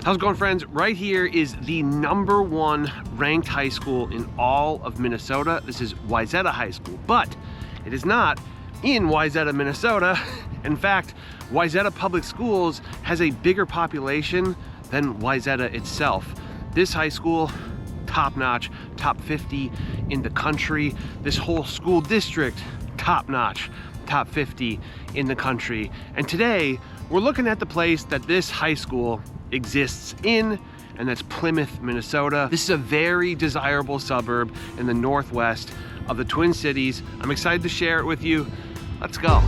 How's it going, friends? Right here is the #1 ranked high school in all of Minnesota. This is Wayzata High School, but it is not in Wayzata, Minnesota. In fact, Wayzata Public Schools has a bigger population than Wayzata itself. This high school, top-notch, top 50 in the country. This whole school district, top-notch, top 50 in the country. And today, we're looking at the place that this high school exists in, and that's Plymouth, Minnesota. This is a very desirable suburb in the northwest of the Twin Cities. I'm excited to share it with you. Let's go.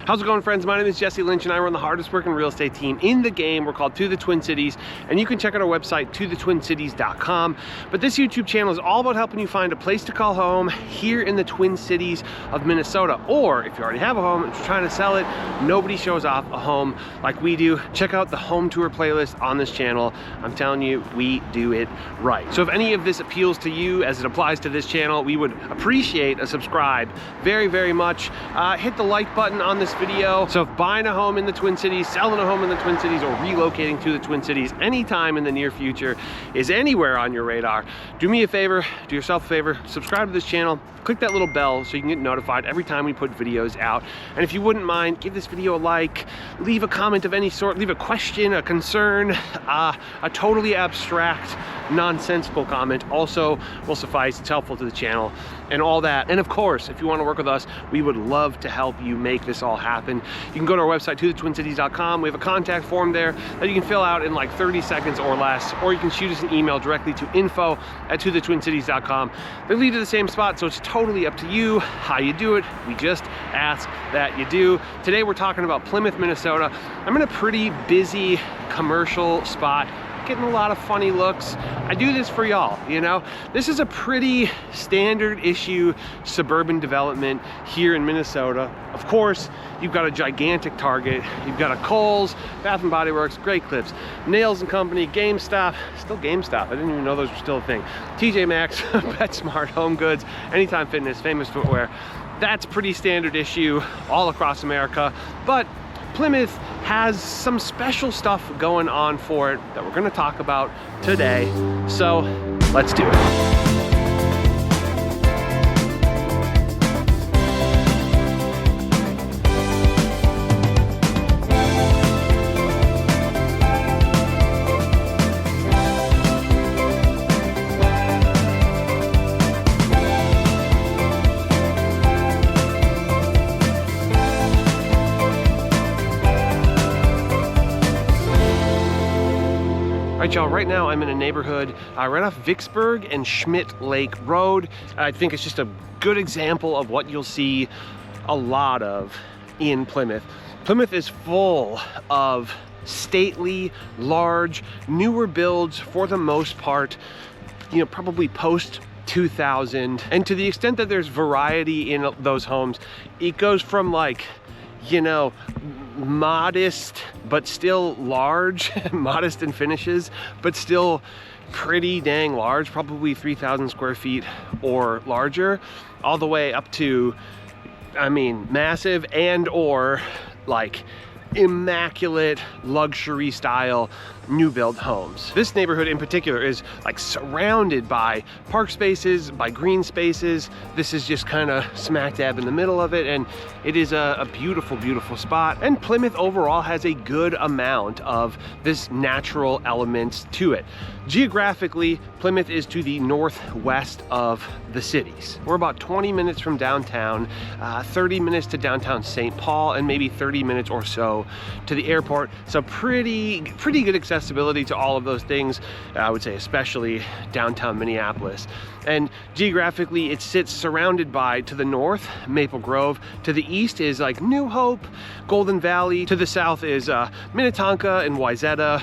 How's it going, friends? My name is Jesse Lynch and I run the hardest working real estate team in the game. We're called To The Twin Cities, and you can check out our website, tothetwincities.com. But this YouTube channel is all about helping you find a place to call home here in the Twin Cities of Minnesota. Or if you already have a home and you're trying to sell it, nobody shows off a home like we do. Check out the home tour playlist on this channel. I'm telling you, we do it right. So if any of this appeals to you as it applies to this channel, we would appreciate a subscribe very, very much. Hit the like button on this video. So if buying a home in the Twin Cities, selling a home in the Twin Cities, or relocating to the Twin Cities anytime in the near future is anywhere on your radar, do me a favor, do yourself a favor, subscribe to this channel, click that little bell so you can get notified every time we put videos out. And if you wouldn't mind, give this video a like, leave a comment of any sort, leave a question, a concern, a totally abstract, nonsensical comment also will suffice. It's helpful to the channel and all that. And of course, if you want to work with us, we would love to help you make this all happen. You can go to our website, tothetwincities.com. We have a contact form there that you can fill out in like 30 seconds or less, or you can shoot us an email directly to info@tothetwincities.com. They lead to the same spot, so it's totally up to you how you do it. We just ask that you do. Today we're talking about Plymouth, Minnesota. I'm in a pretty busy commercial spot, getting a lot of funny looks. I do this for y'all, you know? This is a pretty standard issue suburban development here in Minnesota. Of course, you've got a gigantic Target, you've got a Kohl's, Bath & Body Works, Great Clips, Nails & Company, GameStop, still GameStop, I didn't even know those were still a thing, TJ Maxx, PetSmart, Home Goods, Anytime Fitness, Famous Footwear. That's pretty standard issue all across America, but Plymouth has some special stuff going on for it that we're going to talk about today. So let's do it. All right, y'all, right now I'm in a neighborhood right off Vicksburg and Schmidt Lake Road. I think it's just a good example of what you'll see a lot of in Plymouth. Plymouth is full of stately, large, newer builds for the most part, you know, probably post 2000. And to the extent that there's variety in those homes, it goes from like, you know, modest but still large, modest in finishes but still pretty dang large, probably 3,000 square feet or larger, all the way up to, I mean, massive and or like immaculate luxury style new build homes. This neighborhood in particular is like surrounded by park spaces, by green spaces. This is just kind of smack dab in the middle of it, and it is a beautiful, beautiful spot. And Plymouth overall has a good amount of this natural elements to it. Geographically, Plymouth is to the northwest of the cities. We're about 20 minutes from downtown, 30 minutes to downtown St. Paul, and maybe 30 minutes or so to the airport. So pretty good accessibility to all of those things. I would say especially downtown Minneapolis. And geographically, it sits surrounded by, to the north, Maple Grove. To the east is like New Hope, Golden Valley. To the south is Minnetonka and Wayzata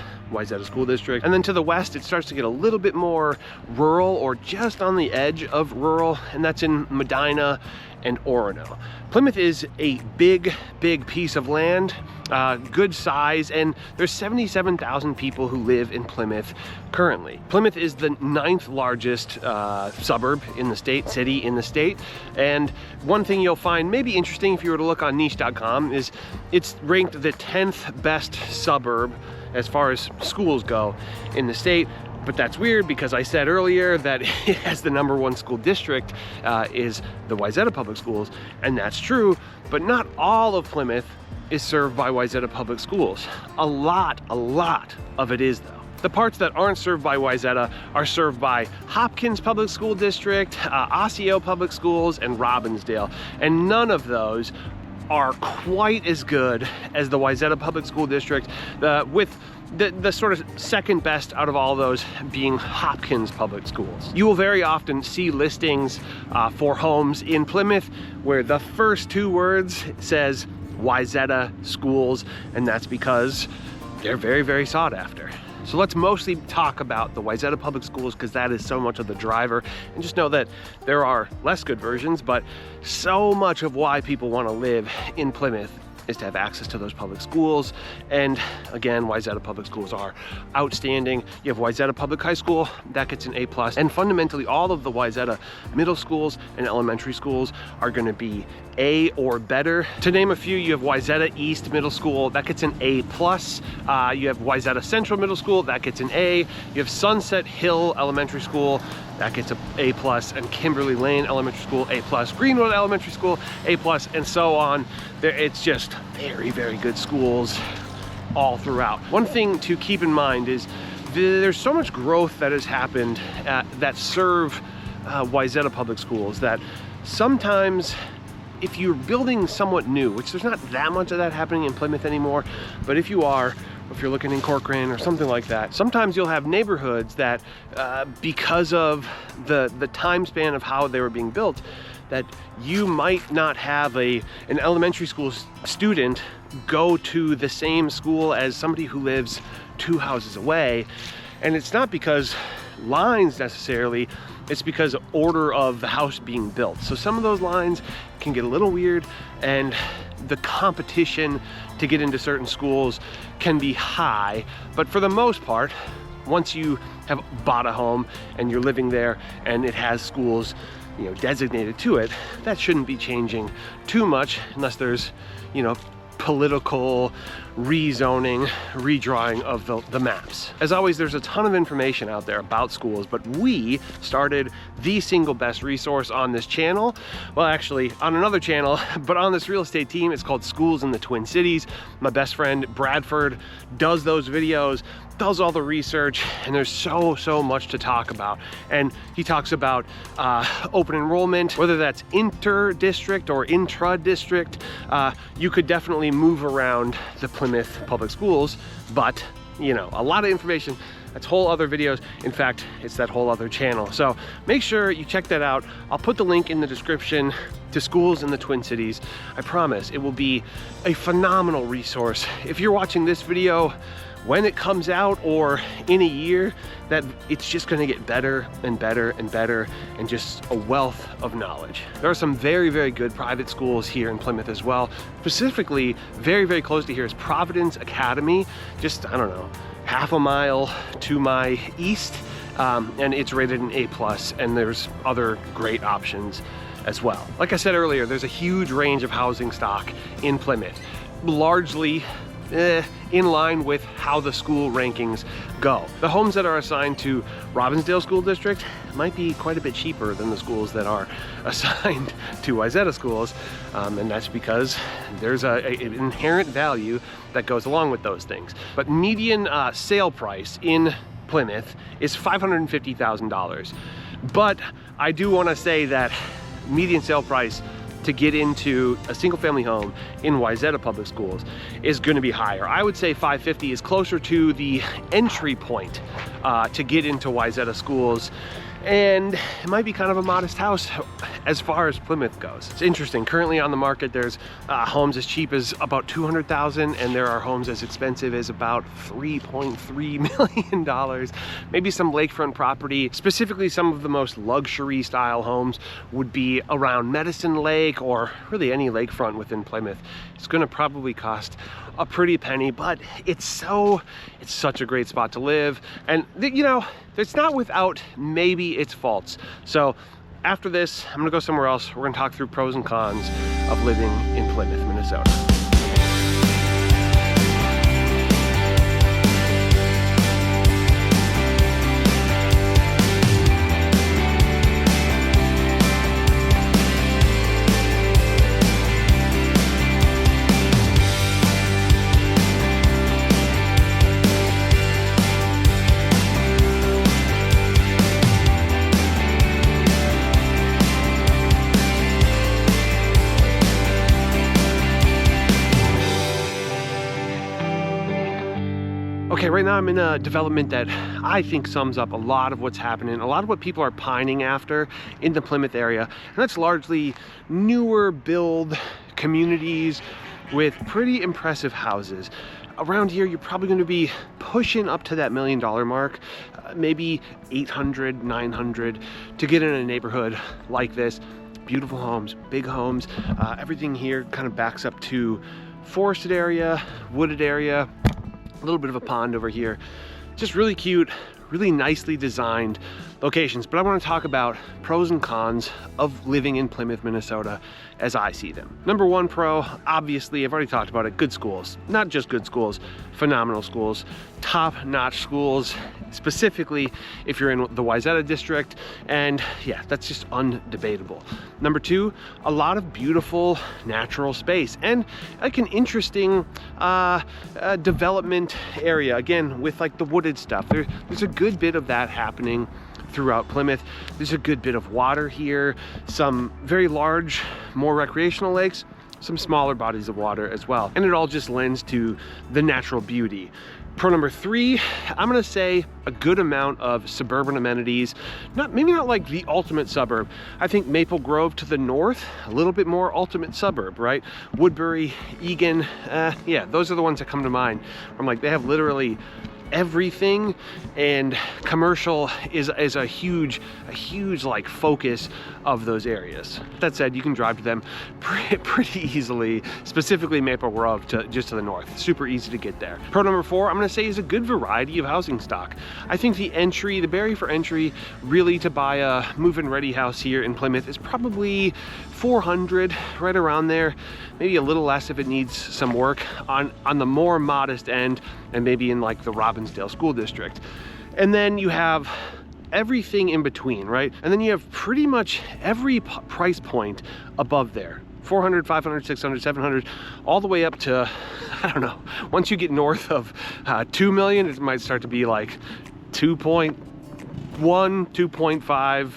School District. And then to the west, it starts to get a little bit more rural or just on the edge of rural, and that's in Medina and Orono. Plymouth is a big piece of land, good size, and there's 77,000 people who live in Plymouth currently. Plymouth is the 9th largest suburb in the state, city in the state, and one thing you'll find maybe interesting if you were to look on niche.com is it's ranked the 10th best suburb as far as schools go in the state. But that's weird because I said earlier that it has the #1 school district is the Wayzata Public Schools, and that's true, but not all of Plymouth is served by Wayzata Public Schools. A lot of it is though. The parts that aren't served by Wayzata are served by Hopkins Public School District, Osseo Public Schools, and Robbinsdale, and none of those are quite as good as the Wayzata Public School District, with the sort of second best out of all of those being Hopkins Public Schools. You will very often see listings for homes in Plymouth where the first 2 words says Wayzata Schools, and that's because they're very sought after. So let's mostly talk about the Wayzata Public Schools because that is so much of the driver, and just know that there are less good versions, but so much of why people want to live in Plymouth is to have access to those public schools. And again, Wayzata Public Schools are outstanding. You have Wayzata Public High School, that gets an A+, and fundamentally all of the Wayzata middle schools and elementary schools are going to be A or better. To name a few, you have Wayzata East Middle School, that gets an A+. You have Wayzata Central Middle School, that gets an A. You have Sunset Hill Elementary School, that gets an A+, and Kimberly Lane Elementary School, A+, Greenwood Elementary School, A+, and so on. It's just very good schools all throughout. One thing to keep in mind is there's so much growth that has happened that serve Wayzata Public Schools that sometimes if you're building somewhat new, which there's not that much of that happening in Plymouth anymore, but if you are, if you're looking in Corcoran or something like that, sometimes you'll have neighborhoods that because of the time span of how they were being built, that you might not have an elementary school student go to the same school as somebody who lives 2 houses away. And it's not because lines necessarily, it's because of order of the house being built. So some of those lines can get a little weird, and the competition to get into certain schools can be high. But for the most part, once you have bought a home and you're living there and it has schools, you know, designated to it, that shouldn't be changing too much unless there's, you know, political rezoning, redrawing of the maps. As always, there's a ton of information out there about schools, but we started the single best resource on this channel. Well, actually on another channel, but on this real estate team. It's called Schools in the Twin Cities. My best friend Bradford does those videos, does all the research, and there's so much to talk about. And he talks about open enrollment, whether that's inter-district or intra-district. You could definitely move around the Plymouth Public Schools, but you know, a lot of information. That's whole other videos. In fact, it's that whole other channel. So make sure you check that out. I'll put the link in the description to Schools in the Twin Cities. I promise it will be a phenomenal resource. If you're watching this video when it comes out or in a year, that it's just gonna get better and better and better, and just a wealth of knowledge. There are some very good private schools here in Plymouth as well. Specifically, very close to here is Providence Academy, just, I don't know, half a mile to my east, and it's rated an A+, and there's other great options as well. Like I said earlier, there's a huge range of housing stock in Plymouth, largely in line with how the school rankings go. The homes that are assigned to Robbinsdale School District might be quite a bit cheaper than the schools that are assigned to Wayzata schools, and that's because there's an inherent value that goes along with those things. But median sale price in Plymouth is $550,000. But I do want to say that median sale price to get into a single family home in Wayzata Public Schools is going to be higher. I would say 550 is closer to the entry point to get into Wayzata schools. and it might be kind of a modest house as far as Plymouth goes. It's interesting. Currently on the market, there's homes as cheap as about $200,000, and there are homes as expensive as about $3.3 million. Maybe some lakefront property, specifically some of the most luxury style homes would be around Medicine Lake or really any lakefront within Plymouth. It's going to probably cost a pretty penny, but it's such a great spot to live, and you know, it's not without maybe its faults. So after this, I'm gonna go somewhere else. We're gonna talk through pros and cons of living in Plymouth, Minnesota. Okay, right now I'm in a development that I think sums up a lot of what's happening, a lot of what people are pining after in the Plymouth area. And that's largely newer build communities with pretty impressive houses. Around here, you're probably going to be pushing up to that $1 million mark, maybe 800, 900 to get in a neighborhood like this. Beautiful homes, big homes. Everything here kind of backs up to forested area, wooded area, a little bit of a pond over here. Just really cute, really nicely designed locations. But I want to talk about pros and cons of living in Plymouth, Minnesota as I see them. Number one pro, obviously, I've already talked about it, good schools. Not just good schools, phenomenal schools, top-notch schools, specifically if you're in the Wayzata District, and yeah, that's just undebatable. Number two, a lot of beautiful natural space and like an interesting development area, again, with like the wooded stuff. There's a good bit of that happening throughout Plymouth. There's a good bit of water here, some very large, more recreational lakes, some smaller bodies of water as well. And it all just lends to the natural beauty. Pro number three, I'm gonna say a good amount of suburban amenities. Maybe not like the ultimate suburb. I think Maple Grove to the north, a little bit more ultimate suburb, right? Woodbury, Egan, yeah, those are the ones that come to mind. I'm like, they have literally everything, and commercial is a huge like focus of those areas. That said, you can drive to them pretty easily, specifically Maple Grove just to the north. Super easy to get there. Pro number four, I'm gonna say, is a good variety of housing stock. I think the barrier for entry really to buy a move-in ready house here in Plymouth is probably 400, right around there, maybe a little less if it needs some work on the more modest end, and maybe in like the Robbinsdale School District. And then you have everything in between, right? And then you have pretty much every price point above there. 400, 500, 600, 700, all the way up to, I don't know, once you get north of 2 million, it might start to be like 2.1, 2.5,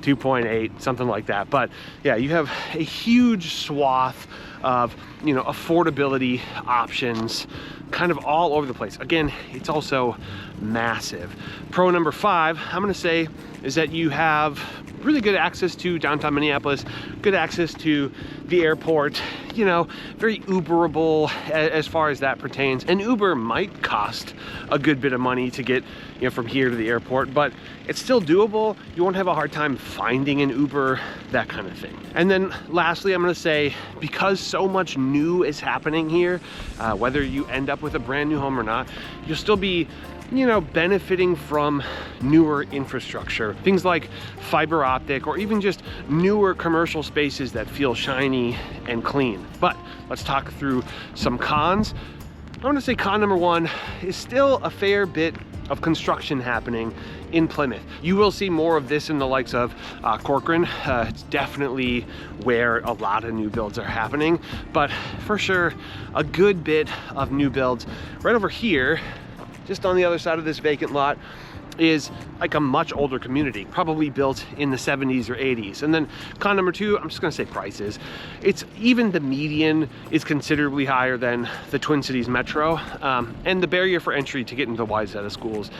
2.8, something like that. But yeah, you have a huge swath of, you know, affordability options kind of all over the place. Again, it's also massive. Pro number five, I'm gonna say, is that you have really good access to downtown Minneapolis, good access to the airport, you know, very Uberable as far as that pertains. And Uber might cost a good bit of money to get, you know, from here to the airport, but it's still doable. You won't have a hard time finding an Uber, that kind of thing. And then lastly, I'm gonna say, because so much new is happening here, whether you end up with a brand new home or not, you'll still be, you know, benefiting from newer infrastructure, things like fiber optic, or even just newer commercial spaces that feel shiny and clean. But let's talk through some cons. I want to say con number one is still a fair bit of construction happening in Plymouth. You will see more of this in the likes of Corcoran. It's definitely where a lot of new builds are happening, but for sure a good bit of new builds right over here, just on the other side of this vacant lot, is like a much older community, probably built in the 70s or 80s. And then con number two, I'm just gonna say prices. It's even the median is considerably higher than the Twin Cities metro, and the barrier for entry to get into the Wayzata schools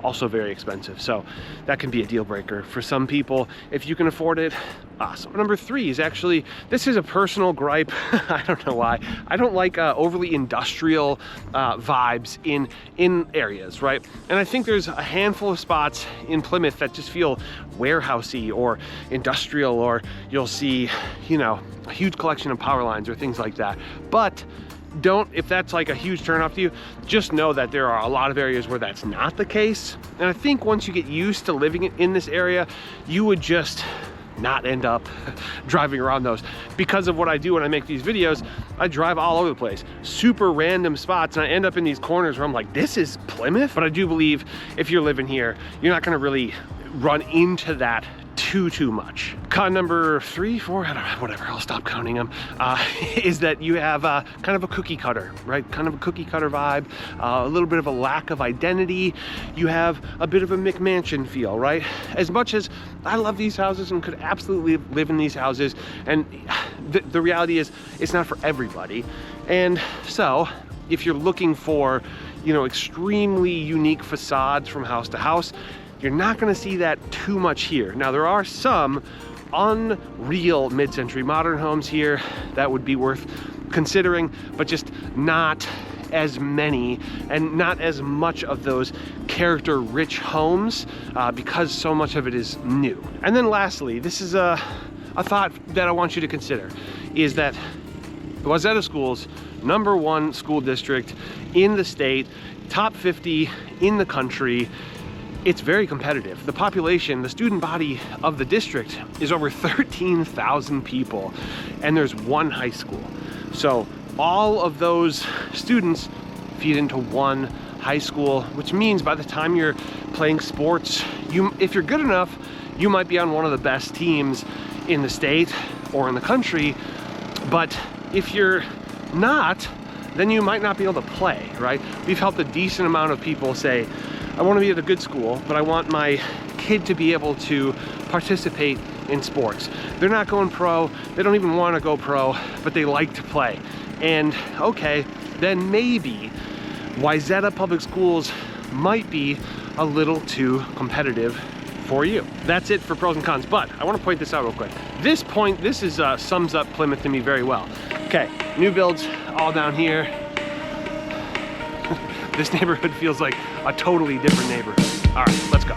also very expensive. So that can be a deal breaker for some people. If you can afford it, awesome. Number 3 is actually, this is a personal gripe. I don't know why. I don't like overly industrial vibes in areas, right? And I think there's a handful of spots in Plymouth that just feel warehousey or industrial, or you'll see, you know, a huge collection of power lines or things like that. But if that's like a huge turnoff to you, just know that there are a lot of areas where that's not the case. And I think once you get used to living in this area, you would just not end up driving around those. Because of what I do when I make these videos, I drive all over the place, super random spots, and I end up in these corners where I'm like, this is Plymouth? But I do believe if you're living here, you're not gonna really run into that too much. Con number 3, 4, I don't know, whatever, I'll stop counting them, is that you have kind of a cookie cutter, right? Kind of a cookie cutter vibe, a little bit of a lack of identity. You have a bit of a McMansion feel, right? As much as I love these houses and could absolutely live in these houses, and the reality is it's not for everybody. And so if you're looking for, you know, extremely unique facades from house to house, you're not gonna see that too much here. Now, there are some unreal mid-century modern homes here that would be worth considering, but just not as many and not as much of those character-rich homes because so much of it is new. And then lastly, this is a thought that I want you to consider, is that Wayzata Schools, #1 school district in the state, top 50 in the country. It's very competitive. The population, the student body of the district is over 13,000 people, and there's 1 high school. So all of those students feed into 1 high school, which means by the time you're playing sports, if you're good enough, you might be on one of the best teams in the state or in the country. But if you're not, then you might not be able to play, right? We've helped a decent amount of people say, I want to be at a good school, but I want my kid to be able to participate in sports. They're not going pro, they don't even want to go pro, but they like to play. And okay, then maybe Wayzata Public Schools might be a little too competitive for you. That's it for pros and cons, but I want to point this out real quick. This is sums up Plymouth to me very well. Okay, new builds all down here. This neighborhood feels like a totally different neighborhood. All right, let's go.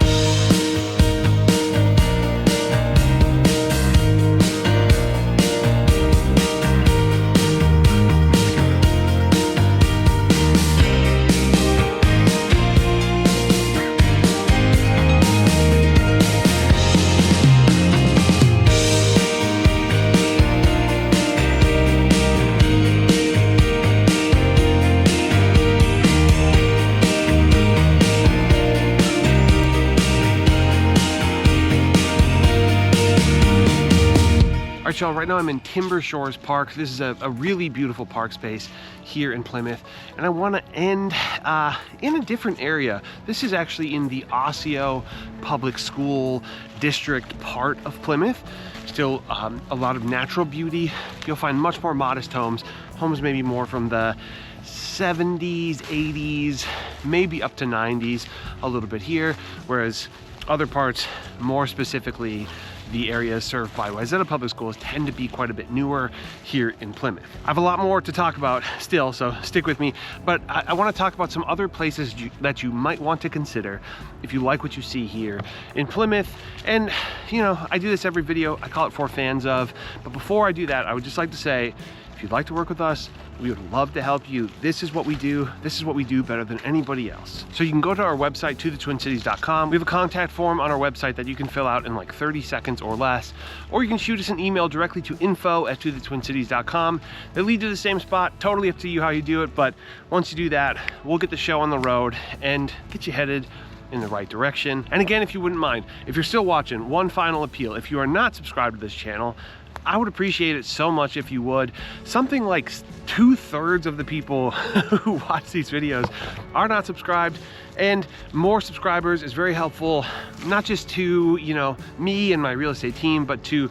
All right, y'all, right now I'm in Timber Shores Park. This is a really beautiful park space here in Plymouth, and I want to end in a different area. This is actually in the Osseo Public School District part of Plymouth. Still a lot of natural beauty. You'll find much more modest homes maybe more from the 70s, 80s, maybe up to 90s, a little bit here, whereas other parts, more specifically the areas served by Wayzata Public Schools, tend to be quite a bit newer here in Plymouth. I have a lot more to talk about still, so stick with me, but I want to talk about some other places that you might want to consider if you like what you see here in Plymouth. And you know, I do this every video, I call it For Fans Of, but before I do that, I would just like to say, if you'd like to work with us, we would love to help you. This is what we do. This is what we do better than anybody else. So you can go to our website, tothetwincities.com. We have a contact form on our website that you can fill out in like 30 seconds or less, or you can shoot us an email directly to info@tothetwincities.com. They lead to the same spot. Totally up to you how you do it, but once you do that, we'll get the show on the road and get you headed in the right direction. And again, if you wouldn't mind, if you're still watching, one final appeal. If you are not subscribed to this channel, I would appreciate it so much if you would. Something like 2/3 of the people who watch these videos are not subscribed, and more subscribers is very helpful, not just to, you know, me and my real estate team, but to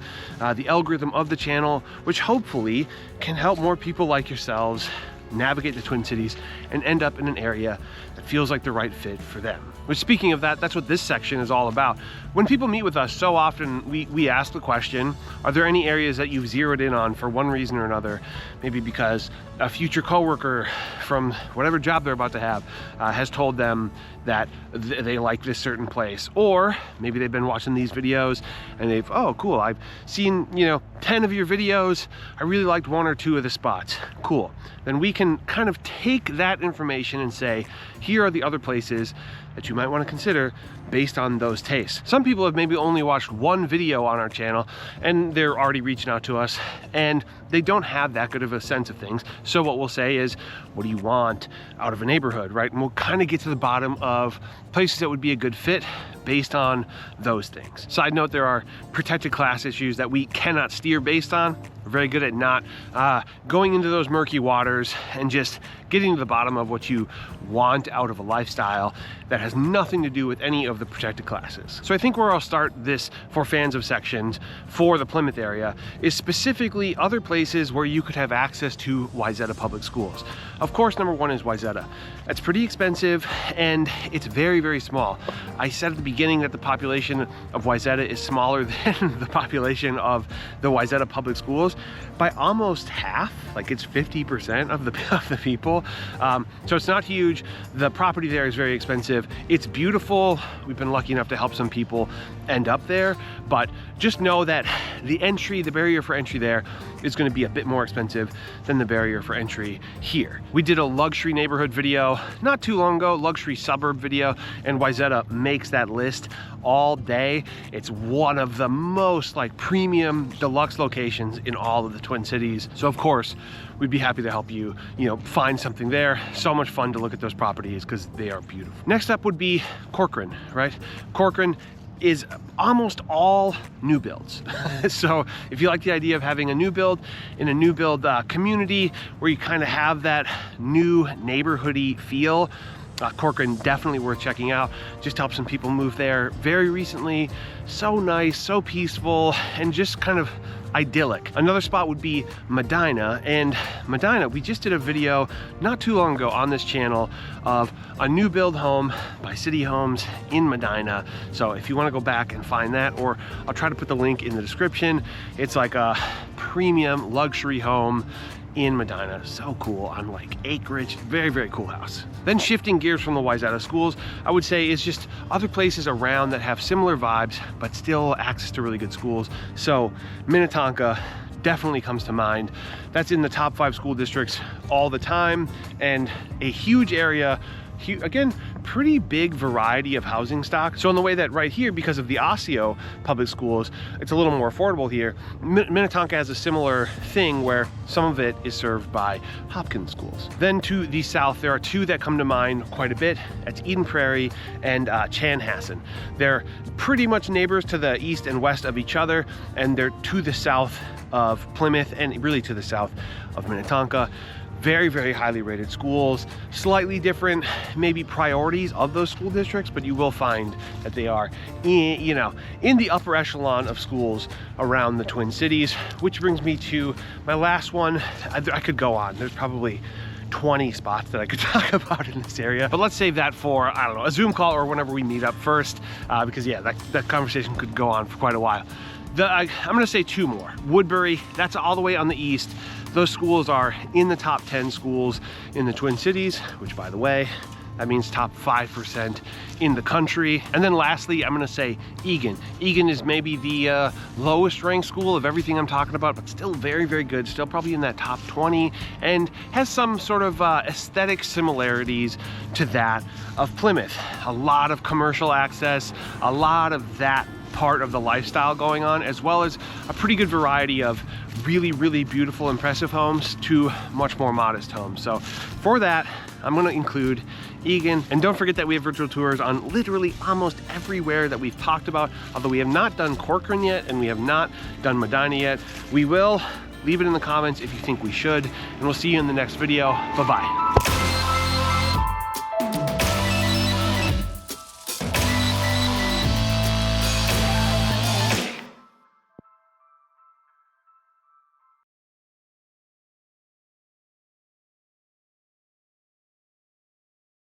the algorithm of the channel, which hopefully can help more people like yourselves navigate the Twin Cities and end up in an area that feels like the right fit for them. Which, speaking of that, that's what this section is all about. When people meet with us, so often we ask the question, are there any areas that you've zeroed in on for one reason or another? Maybe because a future coworker from whatever job they're about to have has told them that they like this certain place, or maybe they've been watching these videos and they've, oh cool, I've seen 10 of your videos, I really liked 1 or 2 of the spots. Cool. Then we can kind of take that information and say, here are the other places that you might want to consider based on those tastes. Some people have maybe only watched 1 video on our channel and they're already reaching out to us and they don't have that good of a sense of things. So what we'll say is, what do you want out of a neighborhood, right? And we'll kind of get to the bottom of places that would be a good fit based on those things. Side note, there are protected class issues that we cannot steer based on. We're very good at not going into those murky waters and just getting to the bottom of what you want out of a lifestyle that has nothing to do with any of the protected classes. So I think where I'll start this for fans of sections for the Plymouth area is specifically other places where you could have access to Wayzata public schools. Of course, number 1 is Wayzata. It's pretty expensive and it's very, very small. I said at the beginning that the population of Wayzata is smaller than the population of the Wayzata public schools by almost half. Like, it's 50% of the people. So it's not huge. The property there is very expensive. It's beautiful. We've been lucky enough to help some people end up there, but just know that the barrier for entry there is going to be a bit more expensive than the barrier for entry here. We did a luxury neighborhood video not too long ago, luxury suburb video, and Wayzata makes that list all day. It's one of the most premium deluxe locations in all of the Twin Cities. So of course, we'd be happy to help you, find something there. So much fun to look at those properties because they are beautiful. Next up would be Corcoran, right? Corcoran is almost all new builds. So if you like the idea of having a new build in a new build community where you kind of have that new neighborhoody feel, Corcoran definitely worth checking out. Just helped some people move there very recently. So nice, so peaceful, and just kind of idyllic. Another spot would be Medina, and Medina, we just did a video not too long ago on this channel of a new build home by City Homes in Medina. So if you want to go back and find that, or I'll try to put the link in the description. It's like a premium luxury home in Medina. So cool, on acreage. Very, very cool house. Then shifting gears from the Wayzata schools, I would say is just other places around that have similar vibes but still access to really good schools. So Minnetonka definitely comes to mind. That's in the top 5 school districts all the time, and a huge area. Again, pretty big variety of housing stock. So in the way that right here, because of the Osseo public schools, it's a little more affordable here. Minnetonka has a similar thing where some of it is served by Hopkins schools. Then to the south, there are 2 that come to mind quite a bit. That's Eden Prairie and Chanhassen. They're pretty much neighbors to the east and west of each other, and they're to the south of Plymouth and really to the south of Minnetonka. Very, very highly rated schools, slightly different maybe priorities of those school districts, but you will find that they are in the upper echelon of schools around the Twin Cities. Which brings me to my last one. I could go on. There's probably 20 spots that I could talk about in this area, but let's save that for, I don't know, a Zoom call or whenever we meet up first, because yeah, that conversation could go on for quite a while. I'm gonna say 2 more. Woodbury, that's all the way on the east. Those schools are in the top 10 schools in the Twin Cities, which, by the way, that means top 5% in the country. And then lastly, I'm gonna say Egan. Egan is maybe the lowest ranked school of everything I'm talking about, but still very, very good. Still probably in that top 20, and has some sort of aesthetic similarities to that of Plymouth. A lot of commercial access, a lot of that part of the lifestyle going on, as well as a pretty good variety of really, really beautiful, impressive homes to much more modest homes. So for that, I'm going to include Egan. And don't forget that we have virtual tours on literally almost everywhere that we've talked about. Although we have not done Corcoran yet, and we have not done Medina yet. We will. Leave it in the comments if you think we should, and we'll see you in the next video. Bye-bye.